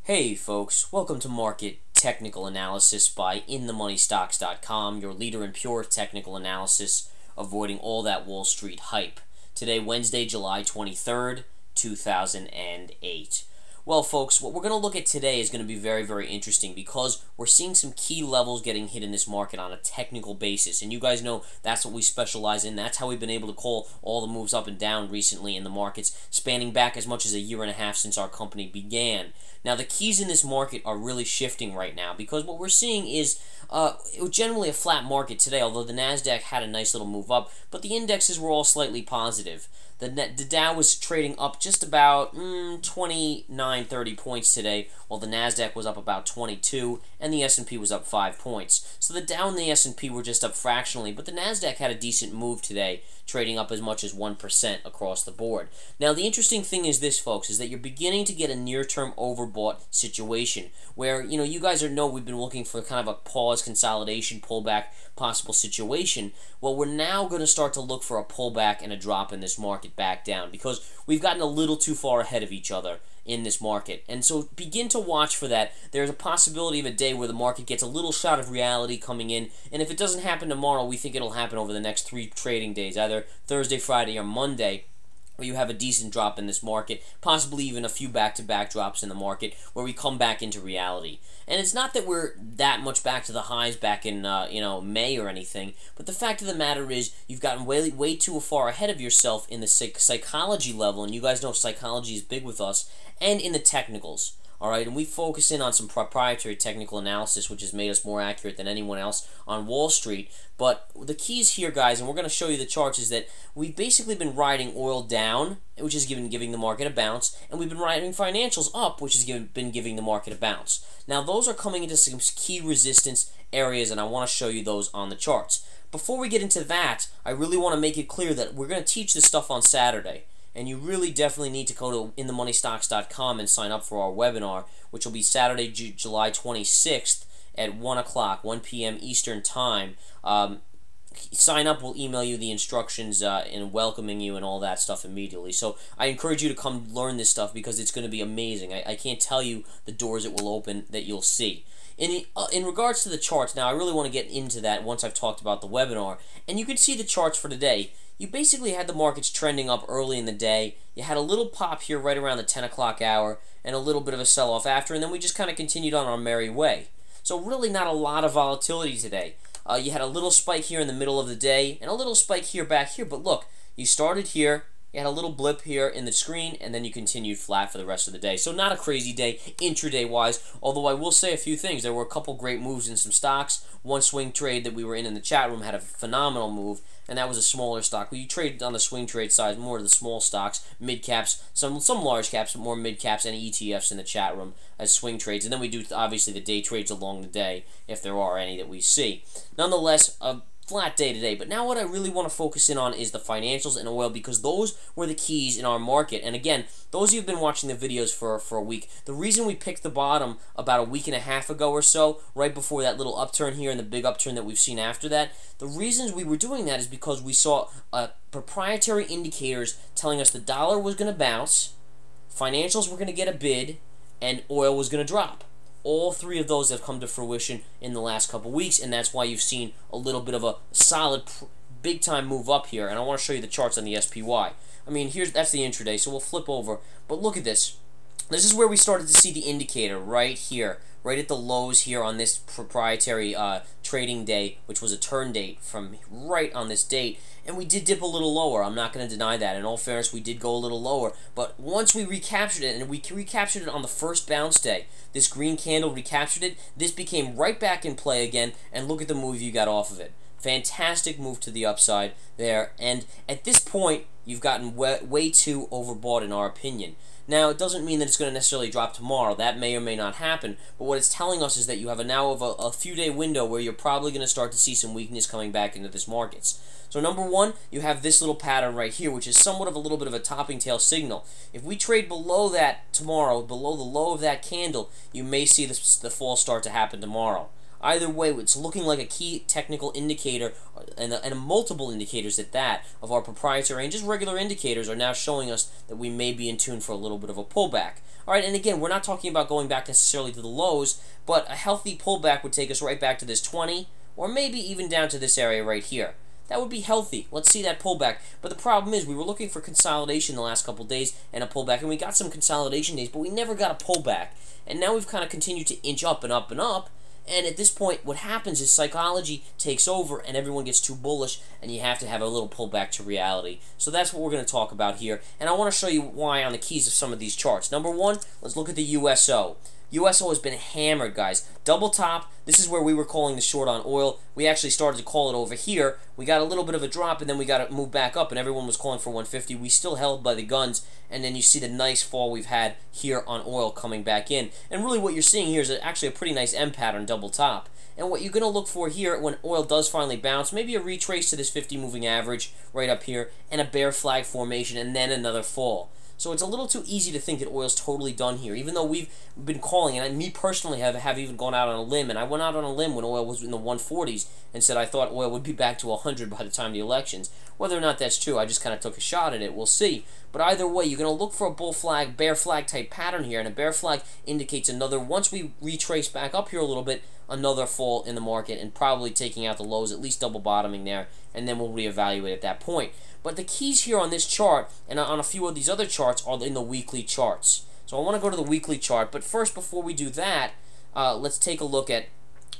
Hey folks, welcome to Market Technical Analysis by InTheMoneyStocks.com, your leader in pure technical analysis, avoiding all that Wall Street hype. Today, Wednesday, July 23rd, 2008. Well, folks, what we're going to look at today is going to be very, very interesting because we're seeing some key levels getting hit in this market on a technical basis. And you guys know that's what we specialize in. That's how we've been able to call all the moves up and down recently in the markets, spanning back as much as a year and a half since our company began. Now, the keys in this market are really shifting right now because what we're seeing is it was generally a flat market today, although the NASDAQ had a nice little move up, but the indexes were all slightly positive. The Dow was trading up just about 29, 30 points today, while the NASDAQ was up about 22, and the S&P was up 5 points. So the Dow and the S&P were just up fractionally, but the NASDAQ had a decent move today, trading up as much as 1% across the board. Now, the interesting thing is this, folks, is that you're beginning to get a near-term overbought situation where, you guys know we've been looking for kind of a pause, consolidation, pullback, possible situation. Well, we're now going to start to look for a pullback and a drop in this market back down because we've gotten a little too far ahead of each other in this market. And so begin to watch for that. There's a possibility of a day where the market gets a little shot of reality coming in, and if it doesn't happen tomorrow, we think it'll happen over the next 3 trading days, either Thursday, Friday, or Monday, where you have a decent drop in this market, possibly even a few back-to-back drops in the market where we come back into reality. And it's not that we're that much back to the highs back in May or anything, but the fact of the matter is you've gotten way too far ahead of yourself in the psychology level, and you guys know psychology is big with us, and in the technicals. Alright, and we focus in on some proprietary technical analysis, which has made us more accurate than anyone else on Wall Street. But the keys here, guys, and we're going to show you the charts, is that we've basically been riding oil down, which is giving the market a bounce, and we've been riding financials up, which has been giving the market a bounce. Now, those are coming into some key resistance areas, and I want to show you those on the charts. Before we get into that, I really want to make it clear that we're going to teach this stuff on Saturday. And you really definitely need to go to InTheMoneyStocks.com and sign up for our webinar, which will be Saturday, July 26th at 1 o'clock, 1 p.m. Eastern Time. Sign up, we'll email you the instructions and welcoming you and all that stuff immediately. So I encourage you to come learn this stuff because it's going to be amazing. I can't tell you the doors it will open that you'll see. In regards to the charts, now I really want to get into that once I've talked about the webinar. And you can see the charts for today. You basically had the markets trending up early in the day. You had a little pop here right around the 10 o'clock hour and a little bit of a sell-off after, and then we just kind of continued on our merry way. So really not a lot of volatility today. You had a little spike here in the middle of the day and a little spike here back here, but look, you started here, you had a little blip here in the screen, and then you continued flat for the rest of the day. So not a crazy day intraday-wise, although I will say a few things. There were a couple great moves in some stocks. One swing trade that we were in the chat room had a phenomenal move, and that was a smaller stock. We traded on the swing trade side more of the small stocks, mid-caps, some large caps, but more mid-caps and ETFs in the chat room as swing trades. And then we do, obviously, the day trades along the day, if there are any that we see. Nonetheless, flat day today, but now what I really want to focus in on is the financials and oil because those were the keys in our market. And again, those of you who've been watching the videos for a week, the reason we picked the bottom about a week and a half ago or so, right before that little upturn here and the big upturn that we've seen after that, the reasons we were doing that is because we saw proprietary indicators telling us the dollar was going to bounce, financials were going to get a bid, and oil was going to drop. All three of those have come to fruition in the last couple weeks, and that's why you've seen a little bit of a solid, big-time move up here. And I want to show you the charts on the SPY. I mean, that's the intraday, so we'll flip over. But look at this. This is where we started to see the indicator right here, right at the lows here on this proprietary trading day, which was a turn date from right on this date. And we did dip a little lower. I'm not going to deny that. In all fairness, we did go a little lower. But once we recaptured it, and we recaptured it on the first bounce day, this green candle recaptured it, this became right back in play again, and look at the move you got off of it. Fantastic move to the upside there. And at this point, you've gotten way too overbought in our opinion. Now, it doesn't mean that it's going to necessarily drop tomorrow. That may or may not happen. But what it's telling us is that you have a few-day window where you're probably going to start to see some weakness coming back into this markets. So number one, you have this little pattern right here, which is somewhat of a little bit of a topping tail signal. If we trade below that tomorrow, below the low of that candle, you may see the fall start to happen tomorrow. Either way, it's looking like a key technical indicator, and multiple indicators at that, of our proprietary and just regular indicators are now showing us that we may be in tune for a little bit of a pullback. Alright, and again, we're not talking about going back necessarily to the lows, but a healthy pullback would take us right back to this 20, or maybe even down to this area right here. That would be healthy. Let's see that pullback. But the problem is we were looking for consolidation the last couple days and a pullback, and we got some consolidation days, but we never got a pullback. And now we've kind of continued to inch up and up and up. And at this point, what happens is psychology takes over and everyone gets too bullish, and you have to have a little pullback to reality. So that's what we're going to talk about here. And I want to show you why on the keys of some of these charts. Number one, let's look at the USO. USO has been hammered, guys. Double top. This is where we were calling the short on oil. We actually started to call it over here. We got a little bit of a drop, and then we got to move back up, and everyone was calling for 150. We still held by the guns, and then you see the nice fall we've had here on oil coming back in. And really what you're seeing here is actually a pretty nice M pattern double top. And what you're going to look for here when oil does finally bounce, maybe a retrace to this 50 moving average right up here, and a bear flag formation, and then another fall. So it's a little too easy to think that oil's totally done here, even though we've been calling, and me personally have even gone out on a limb, and I went out on a limb when oil was in the 140s and said I thought oil would be back to 100 by the time of the elections. Whether or not that's true, I just kind of took a shot at it. We'll see. But either way, you're going to look for a bull flag, bear flag type pattern here, and a bear flag indicates another, once we retrace back up here a little bit, another fall in the market, and probably taking out the lows, at least double bottoming there, and then we'll reevaluate at that point. But the keys here on this chart and on a few of these other charts are in the weekly charts. So I want to go to the weekly chart, but first, before we do that, let's take a look at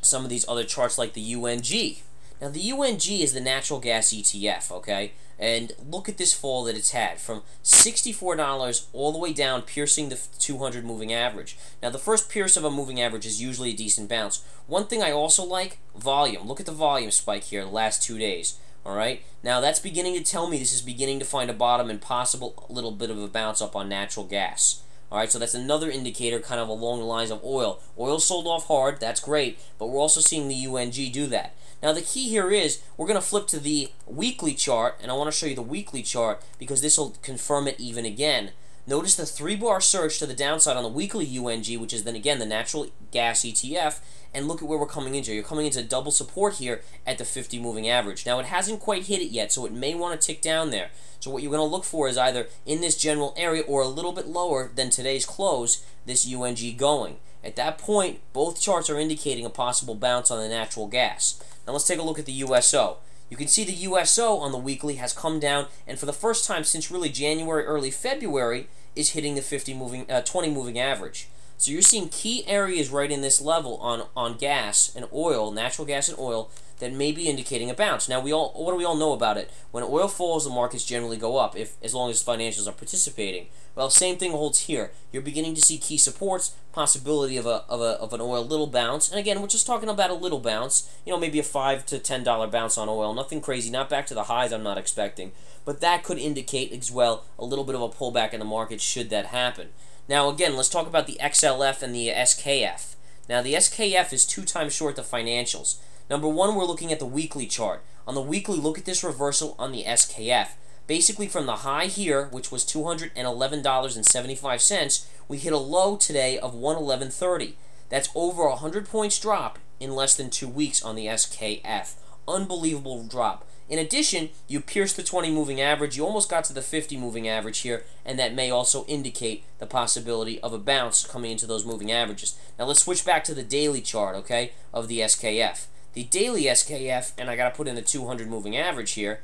some of these other charts like the UNG. Now, the UNG is the natural gas ETF, okay? And look at this fall that it's had, from $64 all the way down, piercing the 200 moving average. Now, the first pierce of a moving average is usually a decent bounce. One thing I also like, volume. Look at the volume spike here the last 2 days. Alright, now that's beginning to tell me this is beginning to find a bottom and possible little bit of a bounce up on natural gas. Alright, so that's another indicator kind of along the lines of oil. Oil sold off hard, that's great, but we're also seeing the UNG do that. Now the key here is, we're going to flip to the weekly chart, and I want to show you the weekly chart because this will confirm it even again. Notice the 3-bar surge to the downside on the weekly UNG, which is then again the natural gas ETF, and look at where we're coming into. You're coming into double support here at the 50 moving average. Now it hasn't quite hit it yet, so it may want to tick down there. So what you're going to look for is either in this general area or a little bit lower than today's close, this UNG going. At that point, both charts are indicating a possible bounce on the natural gas. Now let's take a look at the USO. You can see the USO on the weekly has come down, and for the first time since really January, early February, is hitting the 20 moving average. So you're seeing key areas right in this level on gas and oil, natural gas and oil, that may be indicating a bounce. Now, what do we all know about it? When oil falls, the markets generally go up, as long as financials are participating. Well, same thing holds here. You're beginning to see key supports, possibility of an oil little bounce, and again, we're just talking about a little bounce. You know, maybe a $5 to $10 bounce on oil. Nothing crazy, not back to the highs I'm not expecting, but that could indicate as well a little bit of a pullback in the market should that happen. Now, again, let's talk about the XLF and the SKF. Now, the SKF is 2 times short the financials. Number one, we're looking at the weekly chart. On the weekly, look at this reversal on the SKF. Basically, from the high here, which was $211.75, we hit a low today of $111.30. That's over 100 points drop in less than 2 weeks on the SKF. Unbelievable drop. In addition, you pierced the 20 moving average, you almost got to the 50 moving average here, and that may also indicate the possibility of a bounce coming into those moving averages. Now let's switch back to the daily chart, okay, of the SKF. The daily SKF, and I got to put in the 200 moving average here,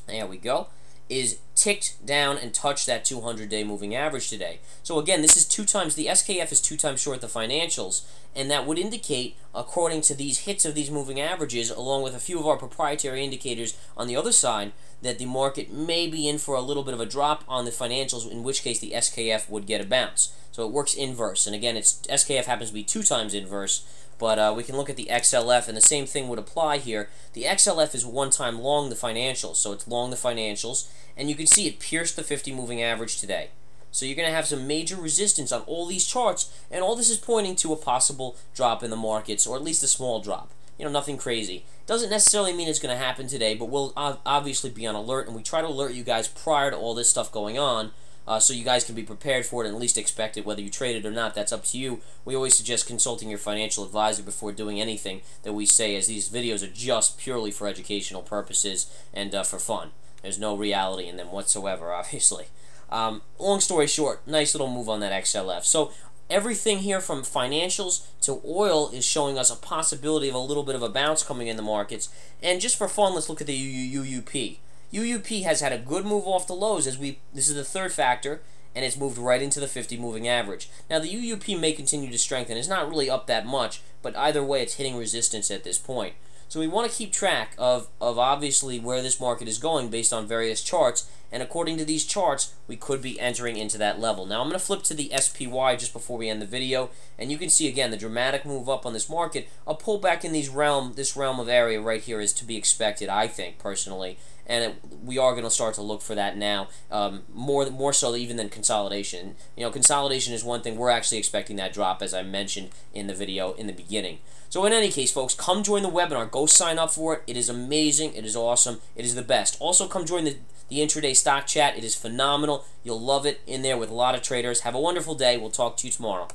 there we go, is ticked down and touched that 200-day moving average today. So again, this is 2 times, the SKF is 2 times short the financials, and that would indicate, according to these hits of these moving averages, along with a few of our proprietary indicators on the other side, that the market may be in for a little bit of a drop on the financials, in which case the SKF would get a bounce. So it works inverse, and again, SKF happens to be 2 times inverse, but we can look at the XLF, and the same thing would apply here. The XLF is 1 time long the financials, so it's long the financials, and you can see it pierced the 50 moving average today. So you're going to have some major resistance on all these charts, and all this is pointing to a possible drop in the markets, or at least a small drop. You know, nothing crazy. Doesn't necessarily mean it's going to happen today, but we'll obviously be on alert, and we try to alert you guys prior to all this stuff going on, so you guys can be prepared for it and at least expect it. Whether you trade it or not, that's up to you. We always suggest consulting your financial advisor before doing anything that we say, as these videos are just purely for educational purposes and for fun. There's no reality in them whatsoever, obviously. Long story short, nice little move on that XLF. So everything here from financials to oil is showing us a possibility of a little bit of a bounce coming in the markets. And just for fun, let's look at the UUP. UUP has had a good move off the lows this is the third factor, and it's moved right into the 50 moving average. Now the UUP may continue to strengthen. It's not really up that much, but either way it's hitting resistance at this point. So we want to keep track of obviously where this market is going based on various charts, and according to these charts, we could be entering into that level. Now I'm going to flip to the SPY just before we end the video, and you can see again the dramatic move up on this market. A pullback in this realm of area right here is to be expected, I think, personally, and we are going to start to look for that now, more so even than consolidation. You know, consolidation is one thing. We're actually expecting that drop, as I mentioned in the video in the beginning. So in any case, folks, come join the webinar. Go sign up for it. It is amazing. It is awesome. It is the best. Also, come join the intraday stock chat. It is phenomenal. You'll love it in there with a lot of traders. Have a wonderful day. We'll talk to you tomorrow.